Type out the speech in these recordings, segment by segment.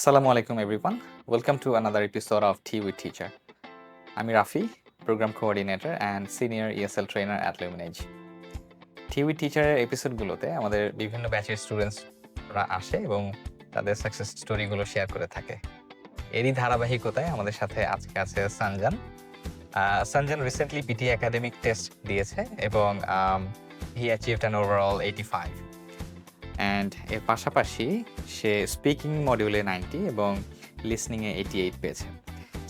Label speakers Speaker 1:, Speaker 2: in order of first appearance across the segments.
Speaker 1: Assalamu alaikum everyone. Welcome to another episode of Tea with Teacher. আমি Rafi, Program Coordinator and Senior ESL Trainer at Luminage. Tea with Teacher এর এপিসোডগুলোতে আমাদের বিভিন্ন ব্যাচের স্টুডেন্টসরা আসে এবং তাদের সাকসেস স্টোরিগুলো শেয়ার করে থাকে। এরই ধারাবাহিকতায় আমাদের সাথে আজকে আছে Sanjan. Sanjan recently PT academic test দিয়েছে এবং he achieved an overall 85. And এর পাশাপাশি সে স্পিকিং মডিউলে 90 এবং লিসনিংয়ে 88 পেয়েছে।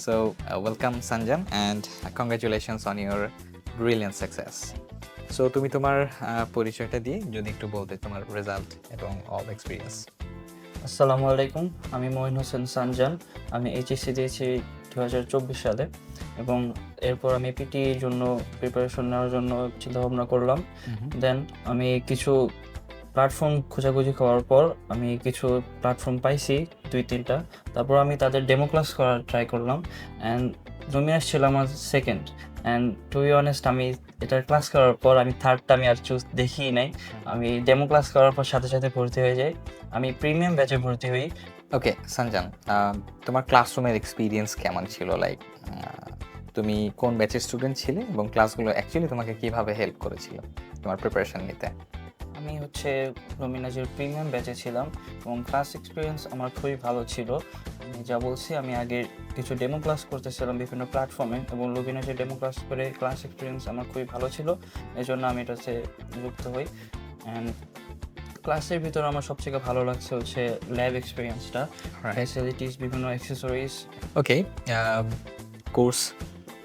Speaker 1: So welcome Sanjan and congratulations on your brilliant success. So তুমি তোমার পরিচয়টা দিয়ে যদি একটু বলতে তোমার রেজাল্ট এবং অল এক্সপিরিয়েন্স।
Speaker 2: আসসালামু আলাইকুম, আমি মঈন হোসেন সঞ্জন। আমি এইচএসসি দিয়েছি 2024 সালে এবং এরপর আমি পিটির জন্য প্রিপারেশন নেওয়ার জন্য চিন্তাভাবনা করলাম। দেন আমি কিছু প্ল্যাটফর্ম খোঁজাখুঁজি করার পর আমি কিছু প্ল্যাটফর্ম পাইছি 2-3টা। তারপর আমি তাদের ডেমো ক্লাস করার ট্রাই করলাম অ্যান্ড লুমিনাস ছিল আমার second. And to be honest আমি এটার ক্লাস করার পর আমি থার্ডটা আমি আর চুজ দেখিই নাই। আমি ডেমো ক্লাস করার পর সাথে সাথে ভর্তি হয়ে যাই। আমি প্রিমিয়াম ব্যাচে ভর্তি হই।
Speaker 1: ওকে সঞ্জন, তোমার ক্লাসরুমের এক্সপিরিয়েন্স কেমন ছিল? লাইক তুমি কোন ব্যাচের স্টুডেন্ট ছিলে এবং ক্লাসগুলো অ্যাকচুয়ালি তোমাকে কিভাবে হেল্প করেছিল তোমার প্রিপারেশন নিতে?
Speaker 2: আমি লুমিনাসের প্রিমিয়াম ব্যাচে ছিলাম এবং ক্লাস এক্সপিরিয়েন্স আমার খুবই ভালো ছিল। আমি যা বলছি, আমি আগে কিছু ডেমো ক্লাস করতেছিলাম বিভিন্ন প্ল্যাটফর্মে এবং লুমিনাসের ডেমো ক্লাস করে ক্লাস এক্সপিরিয়েন্স আমার খুবই ভালো ছিল। এই জন্য আমি এটাতে যুক্ত হই। অ্যান্ড ক্লাসের ভিতরে আমার সবথেকে ভালো লাগছে ল্যাব এক্সপিরিয়েন্সটা, ফ্যাসিলিটিস, বিভিন্ন অ্যাক্সেসরিজ।
Speaker 1: ওকে, কোর্স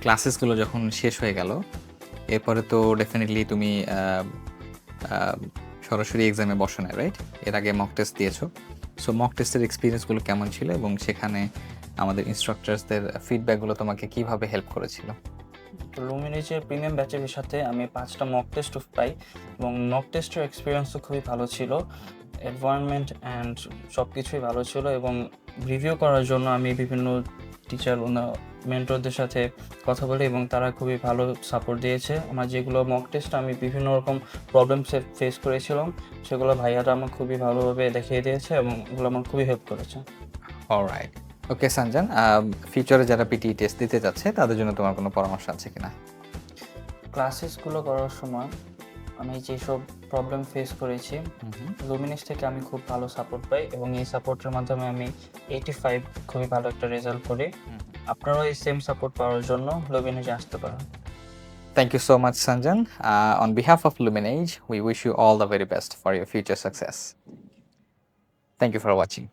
Speaker 1: ক্লাসেসগুলো যখন শেষ হয়ে গেল এরপরে তো ডেফিনেটলি তুমি সরাসরি এক্সামে বসো না, রাইট? এর আগে মক টেস্ট দিয়েছো। সো মক টেস্টের এক্সপিরিয়েন্সগুলো কেমন ছিল এবং সেখানে আমাদের ইনস্ট্রাক্টরসদের ফিডব্যাকগুলো তোমাকে কিভাবে হেল্প করেছিল?
Speaker 2: লুমিনাসের প্রিমিয়াম ব্যাচের সাথে আমি 5টা মক টেস্ট পাই এবং মক টেস্টের এক্সপিরিয়েন্সও খুবই ভালো ছিল। এনভায়রনমেন্ট অ্যান্ড সব কিছুই ভালো ছিল এবং রিভিউ করার জন্য আমি বিভিন্ন টিচার মেন্টরদের সাথে কথা বলি এবং তারা খুবই ভালো সাপোর্ট দিয়েছে। আমার যেগুলো মক টেস্ট আমি বিভিন্ন রকম প্রবলেম ফেস করেছিলাম সেগুলো ভাইয়ারা আমার খুবই ভালোভাবে দেখিয়ে দিয়েছে এবং এগুলো আমার খুবই হেল্প করেছে।
Speaker 1: অলরাইট, ওকে সঞ্জন, ফিউচারে যারা পিটি টেস্ট দিতে যাচ্ছে তাদের জন্য তোমার কোনো পরামর্শ আছে কিনা?
Speaker 2: ক্লাসেসগুলো করার সময় আমি যেসব প্রবলেম ফেস করেছি লুমিনাস থেকে আমি খুব ভালো সাপোর্ট পাই এবং এই সাপোর্টের মাধ্যমে আমি 85 খুবই ভালো একটা রেজাল্ট করি। আপনারাও এই সেম সাপোর্ট পাওয়ার জন্য লুমিনাসে আসতে পারেন।
Speaker 1: Thank you so much, Sanjan. On behalf of Luminage, we wish you all the very best for your future success. Thank you for watching.